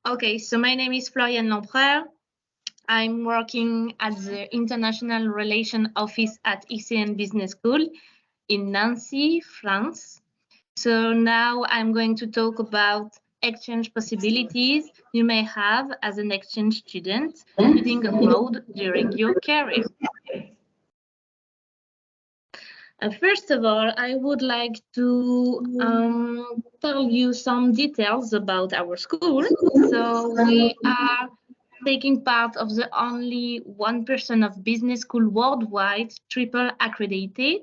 Okay, so my name is Floriane Lempereur. I'm working at the International Relations Office at ICN Business School in Nancy, France. So now I'm going to talk about exchange possibilities you may have as an exchange student studying abroad during your career. First of all, I would like to tell you some details about our school. So we are taking part of the only 1% of business school worldwide triple accredited,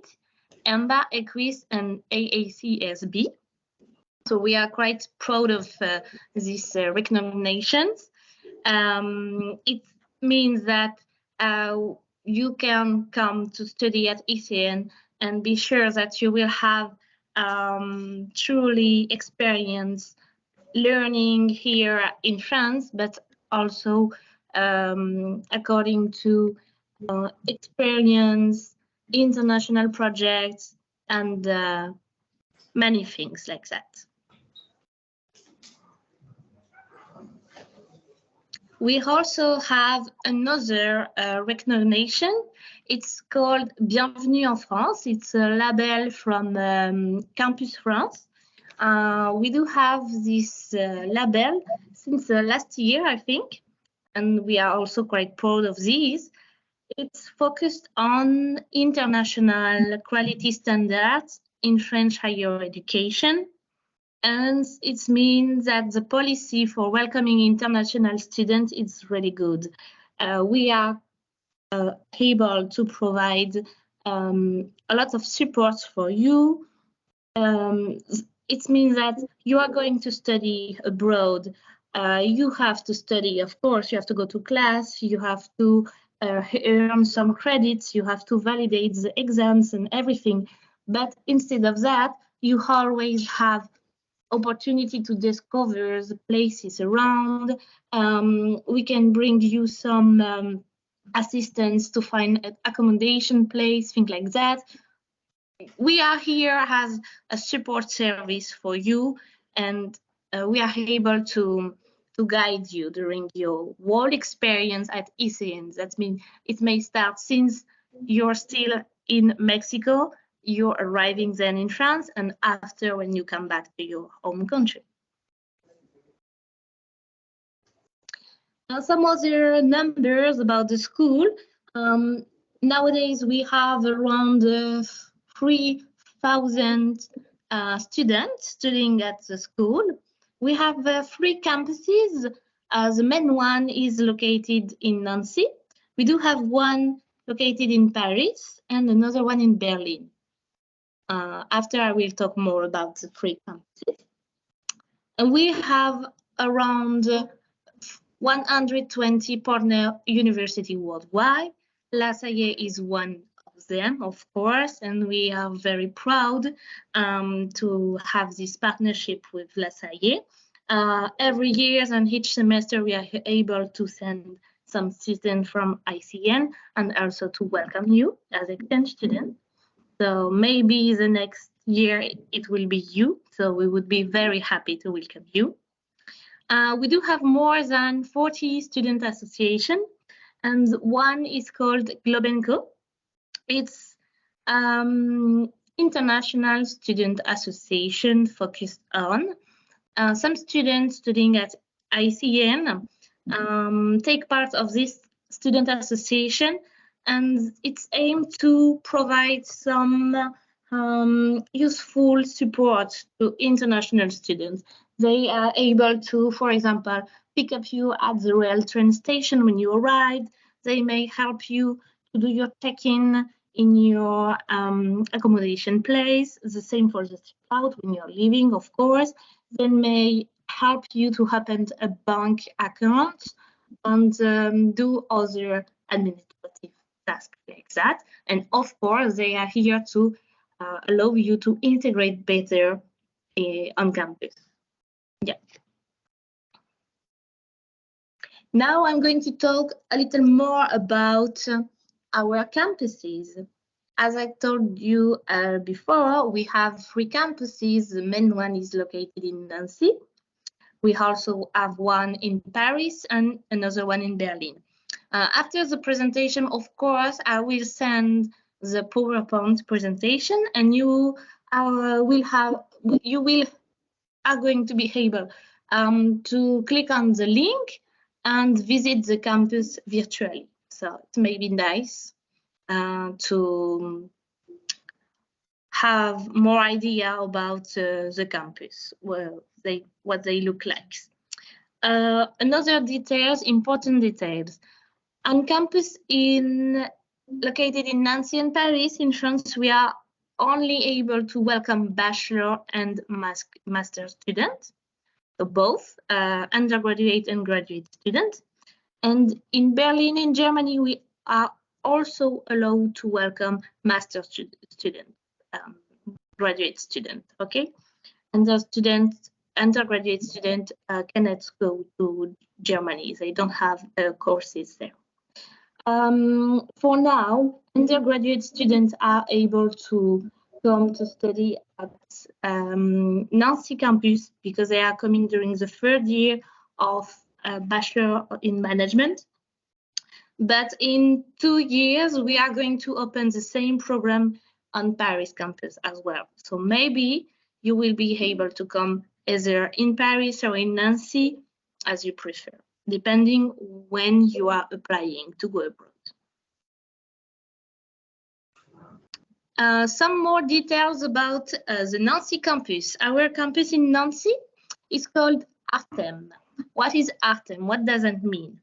EMBA, EQUIS, and AACSB. So we are quite proud of these recognitions. It means that you can come to study at ICN and be sure that you will have truly experience learning here in France, but also according to experience, international projects, and many things like that. We also have another recognition. It's called Bienvenue en France. It's a label from Campus France. We do have this label since last year, I think, and we are also quite proud of this. It's focused on international quality standards in French higher education. And it means that the policy for welcoming international students is really good. We are able to provide a lot of support for you. It means that you are going to study abroad. You have to study, of course, you have to go to class, you have to earn some credits, you have to validate the exams and everything. But instead of that, you always have opportunity to discover the places around. We can bring you some assistance to find an accommodation place, things like that. We are here as a support service for you, and we are able to guide you during your whole experience at ICN. That means it may start since you're still in Mexico, you're arriving then in France, and after when you come back to your home country. Now, some other numbers about the school. Nowadays, we have around 3,000 students studying at the school. We have 3 campuses. The main one is located in Nancy. We do have one located in Paris and another one in Berlin. After I will talk more about the 3 campuses. And we have around 120 partner universities worldwide. La Salle is one of them, of course, and we are very proud to have this partnership with La Salle. Every year and each semester, we are able to send some students from ICN and also to welcome you as exchange student. So maybe the next year it will be you. So we would be very happy to welcome you. We do have more than 40 student associations, and one is called Globenco. It's international student association focused on some students studying at ICN take part of this student association, and it's aimed to provide some useful support to international students. They are able to, for example, pick up you at the rail train station when you arrive. They may help you to do your check-in in your accommodation place. The same for the checkout when you're leaving, of course. They may help you to open a bank account and do other administrative tasks like that. And of course, they are here to allow you to integrate better on campus. Yeah. Now I'm going to talk a little more about our campuses. As I told you before, we have 3 campuses. The main one is located in Nancy. We also have one in Paris and another one in Berlin. After the presentation, of course, I will send the PowerPoint presentation, and you are going to be able to click on the link and visit the campus virtually. So it may be nice to have more idea about the campus, what they look like. Another details, important details. On campus located in Nancy and Paris in France, we are only able to welcome bachelor and master students, so both undergraduate and graduate students. And in Berlin, in Germany, we are also allowed to welcome master students, graduate students, okay? And the undergraduate students cannot go to Germany. They don't have courses there. For now, undergraduate students are able to come to study at Nancy campus because they are coming during the third year of Bachelor in Management. But in 2 years, we are going to open the same program on Paris campus as well. So maybe you will be able to come either in Paris or in Nancy, as you prefer, depending when you are applying to go abroad. Some more details about the Nancy campus. Our campus in Nancy is called Artem. What is Artem? What does it mean?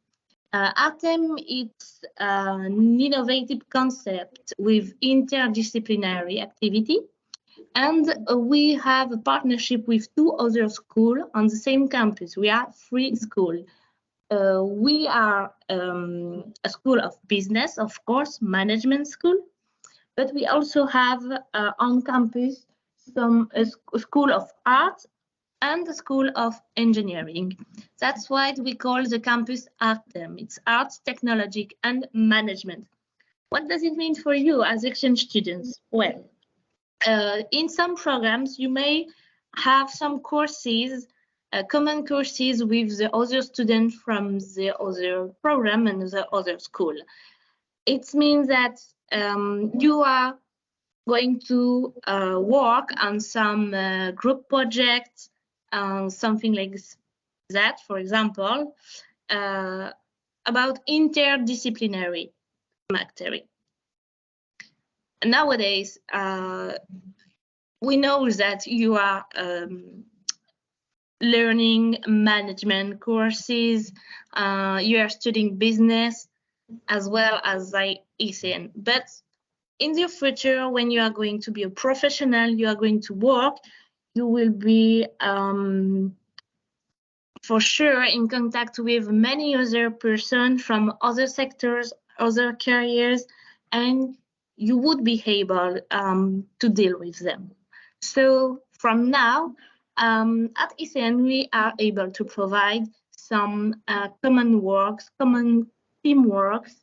Artem is an innovative concept with interdisciplinary activity, and we have a partnership with 2 other schools on the same campus. We are 3 schools. We are a school of business, of course, management school, but we also have on campus a school of art and the School of Engineering. That's why we call the campus Artem. It's Arts, Technology, and Management. What does it mean for you as exchange students? Well, in some programs, you may have some courses, common courses with the other students from the other program and the other school. It means that you are going to work on some group projects, something like that, for example, about interdisciplinary mastery. Nowadays, we know that you are learning management courses, you are studying business as well as ICN. But in the future, when you are going to be a professional, you are going to work, you will be for sure in contact with many other persons from other sectors, other careers, and you would be able to deal with them. So from now, at ICN, we are able to provide some common works, common teamworks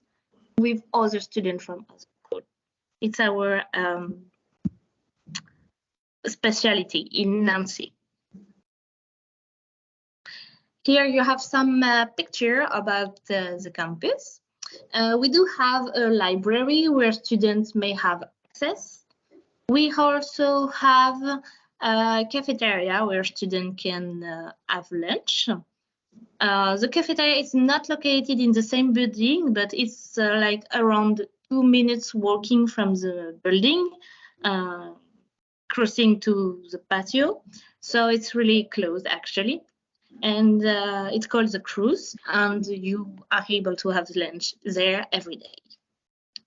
with other students from other schools. It's our specialty in Nancy. Here you have some picture about the campus. We do have a library where students may have access. We also have a cafeteria where students can have lunch. The cafeteria is not located in the same building, but it's like around 2 minutes walking from the building, crossing to the patio. So it's really close actually. And it's called the Cruise, and you are able to have lunch there every day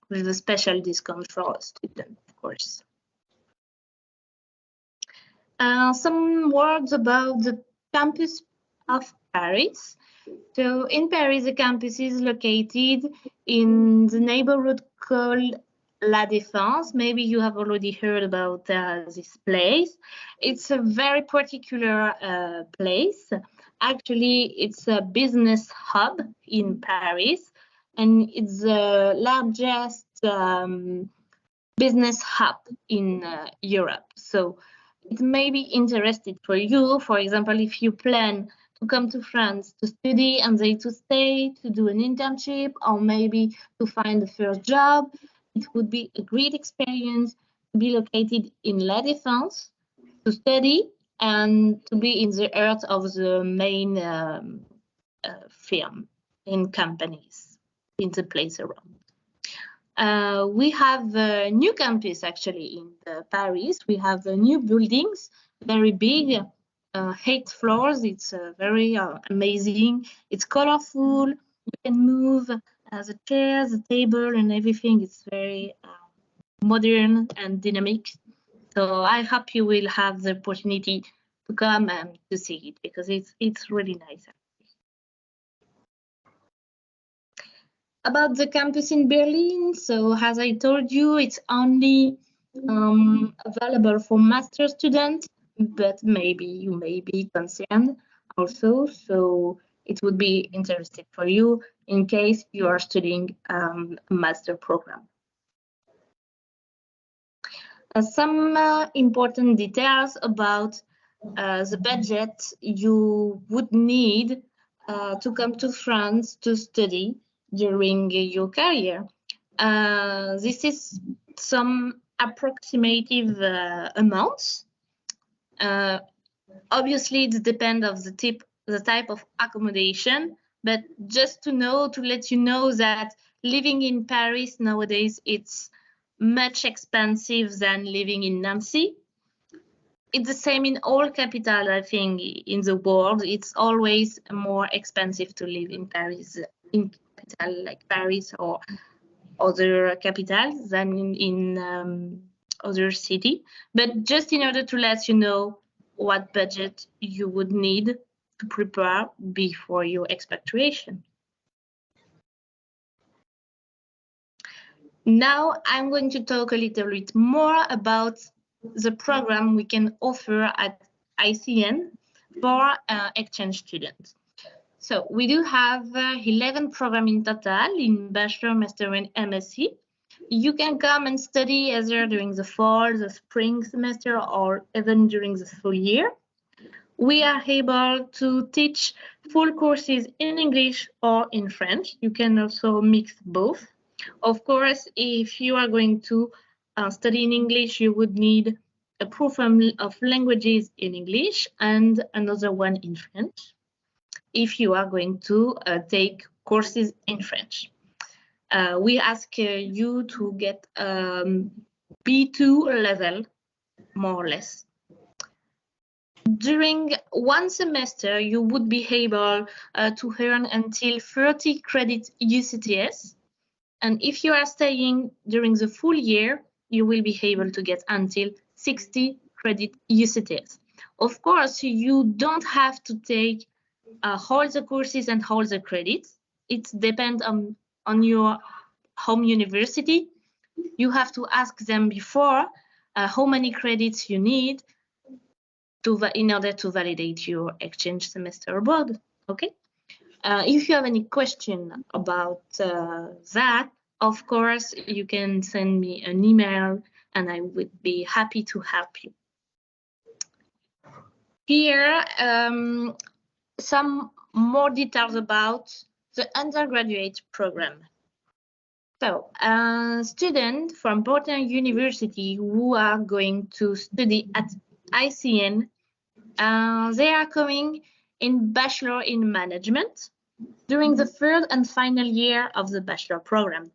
with a special discount for students, of course. Some words about the campus of Paris. So in Paris, the campus is located in the neighborhood called La Défense. Maybe you have already heard about this place. It's a very particular place. Actually, it's a business hub in Paris, and it's the largest business hub in Europe. So it may be interesting for you, for example, if you plan to come to France to study and then to stay, to do an internship, or maybe to find the first job. It would be a great experience to be located in La Défense, to study, and to be in the heart of the main firm in companies in the place around. We have a new campus actually in Paris. We have new buildings, very big, 8 floors. It's very amazing. It's colorful. You can move the chairs, the table, and everything. It's very modern and dynamic. So I hope you will have the opportunity to come and to see it because it's really nice. About the campus in Berlin, so as I told you, it's only available for master students, but maybe you may be concerned also, so it would be interesting for you in case you are studying a master program. Some important details about the budget you would need to come to France to study during your career. This is some approximative amounts. Obviously, it depends of the type of accommodation, but just to let you know that living in Paris nowadays, it's much expensive than living in Nancy. It's the same in all capitals, I think, in the world. It's always more expensive to live in Paris, in capital like Paris or other capitals than in other city. But just in order to let you know what budget you would need to prepare before your expatriation. Now I'm going to talk a little bit more about the program we can offer at ICN for exchange students. So we do have 11 programs in total in Bachelor, Master, and MSc. You can come and study either during the fall, the spring semester, or even during the full year. We are able to teach full courses in English or in French. You can also mix both. Of course, if you are going to study in English, you would need a proof of languages in English and another one in French if you are going to take courses in French. We ask you to get B2 level, more or less. During one semester, you would be able to earn until 30 credits UCTS. And if you are staying during the full year, you will be able to get until 60 credit UCTS. Of course, you don't have to take all the courses and all the credits. It depends on your home university. You have to ask them before how many credits you need in order to validate your exchange semester abroad. Okay. If you have any question about that, of course, you can send me an email and I would be happy to help you. Here, some more details about the undergraduate program. So, students from partner university who are going to study at ICN, they are coming in Bachelor in Management during the third and final year of the Bachelor program.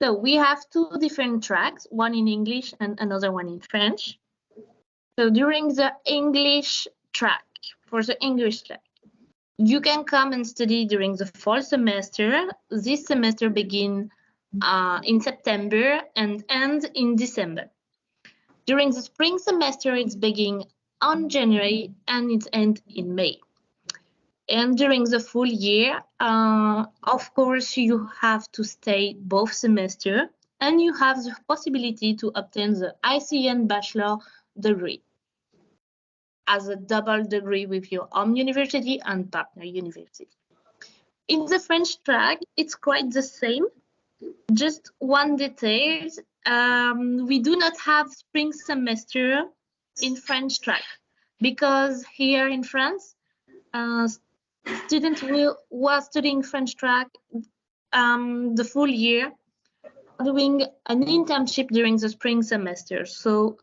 So we have 2 different tracks, one in English and another one in French. So during the English track, you can come and study during the fall semester. This semester begins in September and ends in December. During the spring semester, it's beginning on January and it ends in May. And during the full year, of course, you have to stay both semesters and you have the possibility to obtain the ICN Bachelor degree as a double degree with your home university and partner university. In the French track, it's quite the same. Just one detail, we do not have spring semester in French track because here in France, students who are studying French track the full year doing an internship during the spring semester, so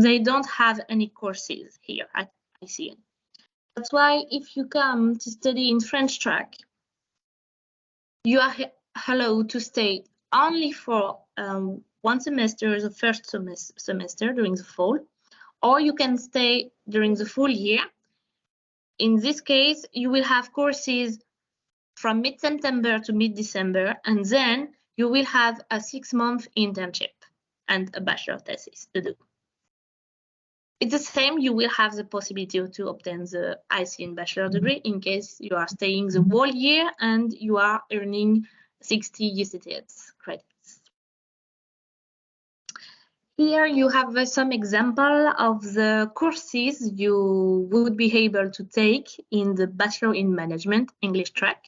they don't have any courses here at ICN. That's why if you come to study in French track, you are allowed to stay only for one semester, the first semester during the fall, or you can stay during the full year. In this case, you will have courses from mid-September to mid-December, and then you will have a 6-month internship and a bachelor thesis to do. It's the same, you will have the possibility to obtain the ICN bachelor degree in case you are staying the whole year and you are earning 60 UCTS credits. Here you have some example of the courses you would be able to take in the Bachelor in Management English track.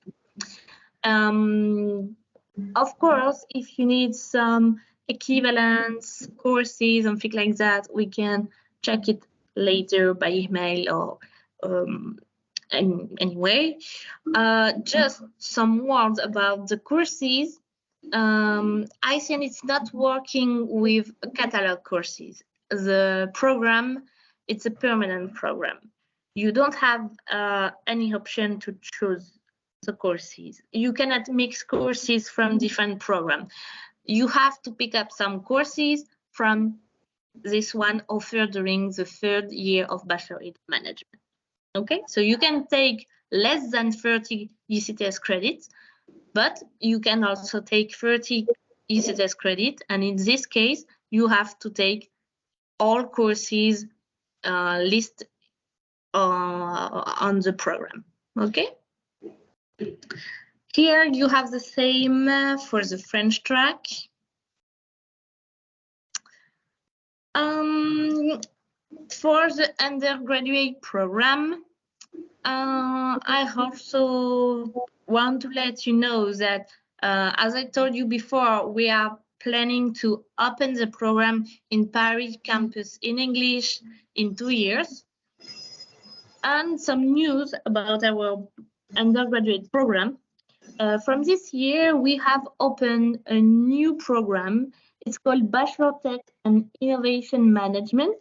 Of course, if you need some equivalence courses and things like that, we can check it later by email or anyway. Just some words about the courses. ICN is not working with catalog courses. The program, it's a permanent program. You don't have any option to choose the courses. You cannot mix courses from different programs. You have to pick up some courses from this one offered during the 3rd year of Bachelor in Management. Okay, so you can take less than 30 UCTS credits, but you can also take 30 UCTS credit, and in this case, you have to take all courses listed on the program. Okay. Here you have the same for the French track. For the undergraduate program, I also want to let you know that, as I told you before, we are planning to open the program in Paris campus in English in 2 years. And some news about our undergraduate program. From this year, we have opened a new program. It's called Bachelor Tech and Innovation Management.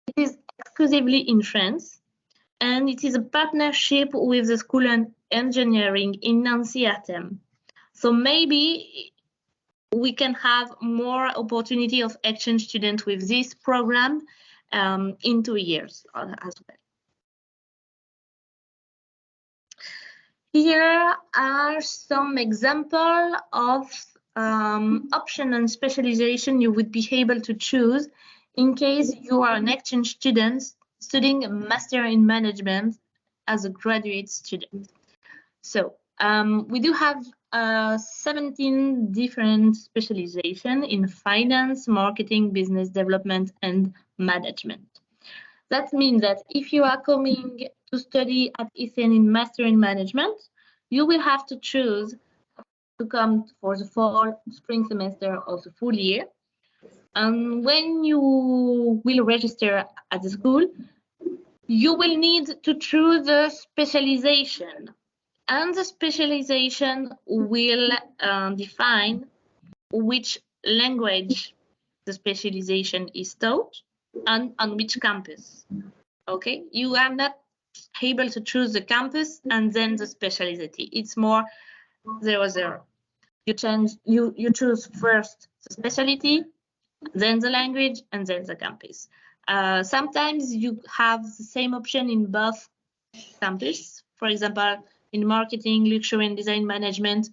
It is exclusively in France, and it is a partnership with the School of Engineering in Nancy, Artem. So maybe we can have more opportunity of exchange students with this program in 2 years as well. Here are some examples of option and specialization you would be able to choose in case you are an exchange student studying a Master in Management as a graduate student. So we do have 17 different specializations in finance, marketing, business development, and management. That means that if you are coming to study at ICN in Master in Management, you will have to choose to come for the fall, spring semester, or the full year. And when you will register at the school, you will need to choose a specialization. And the specialization will define which language the specialization is taught and on which campus. Okay, you are not able to choose the campus and then the specialty. It's more 0-0. You choose first the specialty, then the language, and then the campus. Sometimes you have the same option in both campus. For example, in marketing, luxury and design management,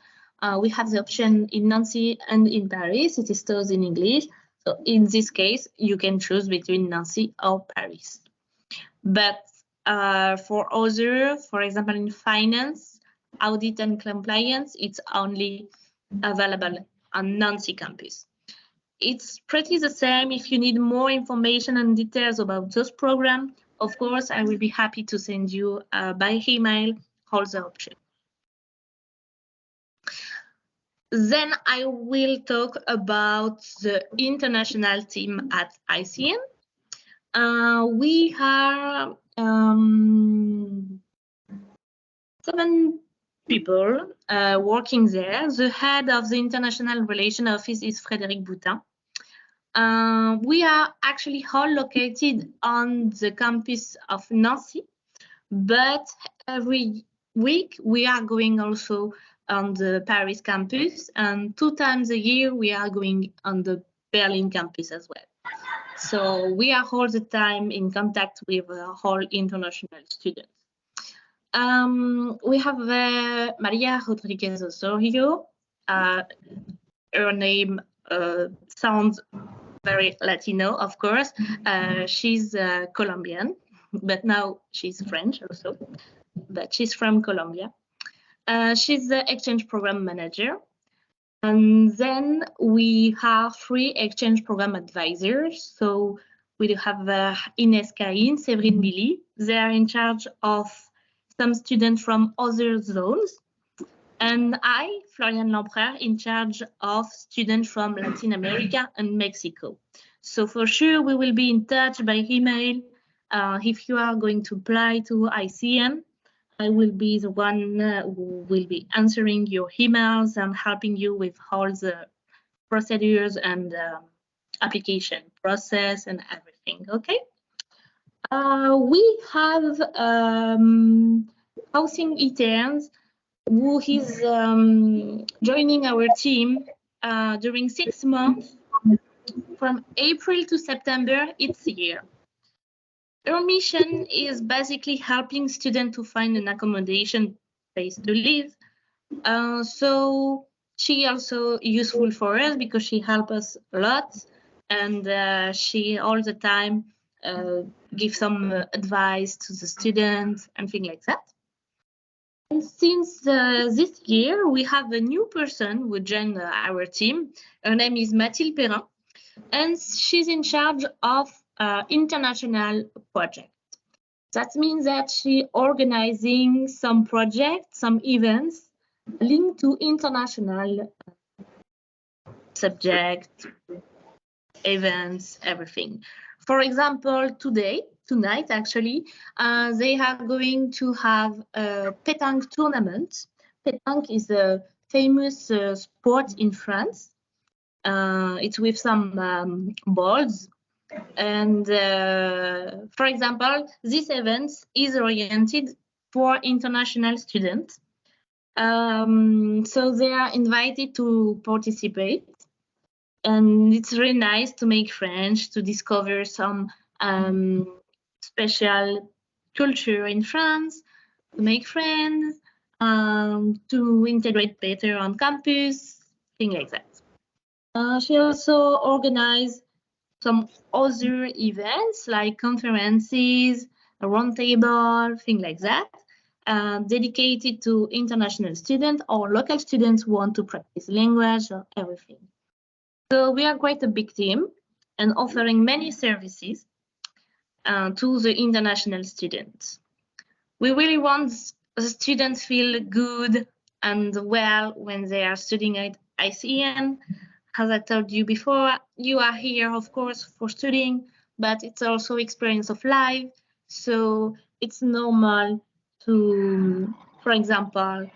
we have the option in Nancy and in Paris. It is taught in English. So in this case, you can choose between Nancy or Paris. But for other, for example, in finance, audit and compliance, it's only available on Nancy campus. It's pretty the same. If you need more information and details about those programs, of course, I will be happy to send you by email all the options. Then I will talk about the international team at ICN. We are 7 people working there. The head of the International Relations Office is Frédéric Boutin. We are actually all located on the campus of Nancy, but every week we are going also on the Paris campus, and 2 times a year we are going on the Berlin campus as well. So we are all the time in contact with all international students. We have Maria Rodriguez Osorio. Her name sounds very Latino, of course. She's Colombian, but now she's French also, but she's from Colombia. She's the exchange program manager. And then we have 3 exchange program advisors. So we have Ines Cain, Séverine Milly. They are in charge of some students from other zones. And I, Floriane Lamprère, in charge of students from Latin America and Mexico. So for sure, we will be in touch by email. If you are going to apply to ICN, I will be the one who will be answering your emails and helping you with all the procedures and application process and everything, okay? We have housing interns who is joining our team during 6 months from April to September each year. Her mission is basically helping students to find an accommodation place to live. So she also useful for us because she helps us a lot, and she all the time gives some advice to the students and things like that. And since this year, we have a new person who joined our team. Her name is Mathilde Perrin, and she's in charge of international project. That means that she organizing some projects, some events linked to international subject, events, everything. For example, tonight actually, they are going to have a pétanque tournament. Pétanque is a famous sport in France. It's with some balls. And for example, this event is oriented for international students. So they are invited to participate. And it's really nice to make friends, to discover some special culture in France, to make friends, to integrate better on campus, things like that. She also organized some other events like conferences, a roundtable, things like that, dedicated to international students or local students who want to practice language or everything. So we are quite a big team and offering many services to the international students. We really want the students feel good and well when they are studying at ICN. As I told you before, you are here, of course, for studying, but it's also experience of life. So it's normal to, for example,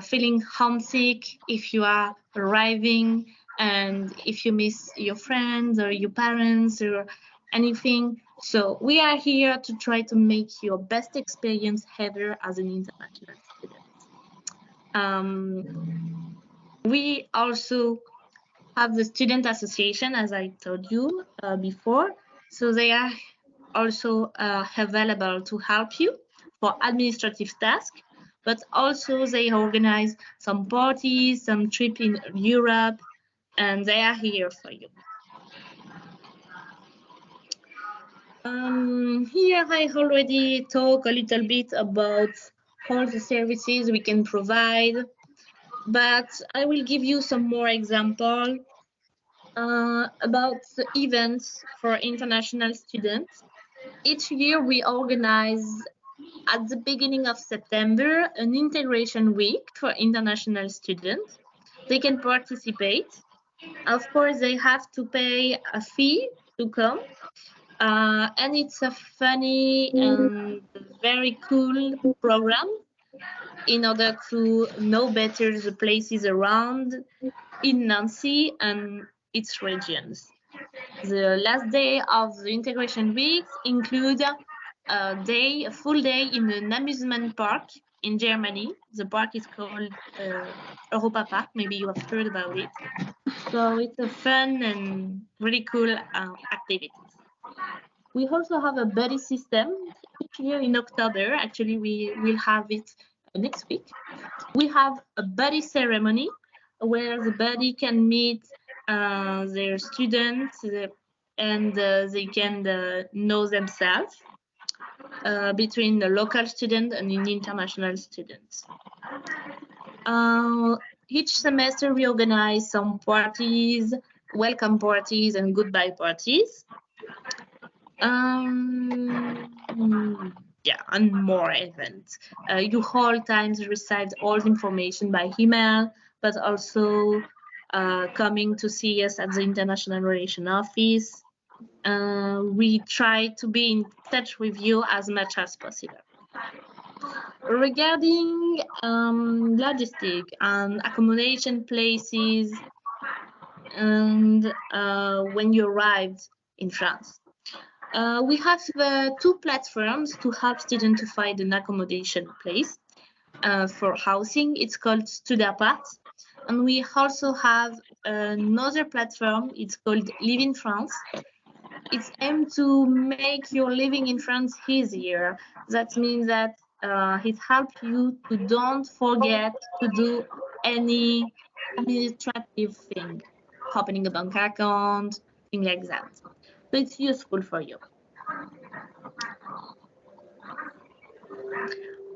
feeling homesick if you are arriving and if you miss your friends or your parents or anything. So we are here to try to make your best experience ever as an international student. We also have the student association, as I told you before. So they are also available to help you for administrative tasks, but also they organize some parties, some trip in Europe, and they are here for you. Here I already talked a little bit about all the services we can provide, but I will give you some more examples about the events for international students. Each year we organize at the beginning of September an integration week for international students. They can participate. Of course, they have to pay a fee to come. And it's a funny and very cool program. in order to know better the places around in Nancy and its regions. The last day of the integration weeks include a full day in an amusement park in Germany. The park is called Europa Park. Maybe you have heard about it. So it's a fun and really cool activities. We also have a buddy system each year in October. Actually, we will have it next week. We have a buddy ceremony where the buddy can meet their students and they can know themselves between the local student and an international student. Each semester we organize some parties, welcome parties and goodbye parties. Yeah, and more events. You all times received all the information by email, but also coming to see us at the International Relation Office. We try to be in touch with you as much as possible. Regarding logistic and accommodation places, and when you arrived in France, we have two platforms to help students to find an accommodation place for housing. It's called Studapart. And we also have another platform. It's called Live in France. It's aimed to make your living in France easier. That means that it helps you to don't forget to do any administrative thing, opening a bank account, things like that. So it's useful for you.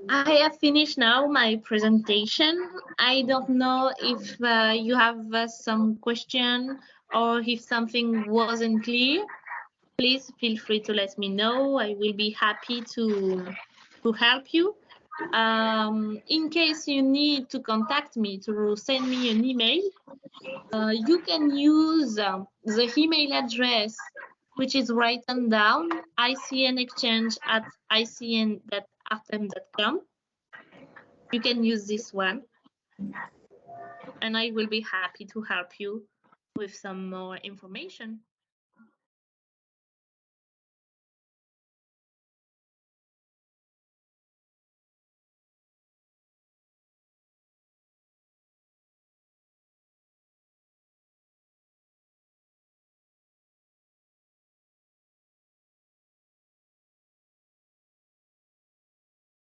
I have finished now my presentation. I don't know if you have some question or if something wasn't clear. Please feel free to let me know. I will be happy to help you. In case you need to contact me, to send me an email, you can use the email address which is written down, icnexchange@icn.artem.com. You can use this one, and I will be happy to help you with some more information.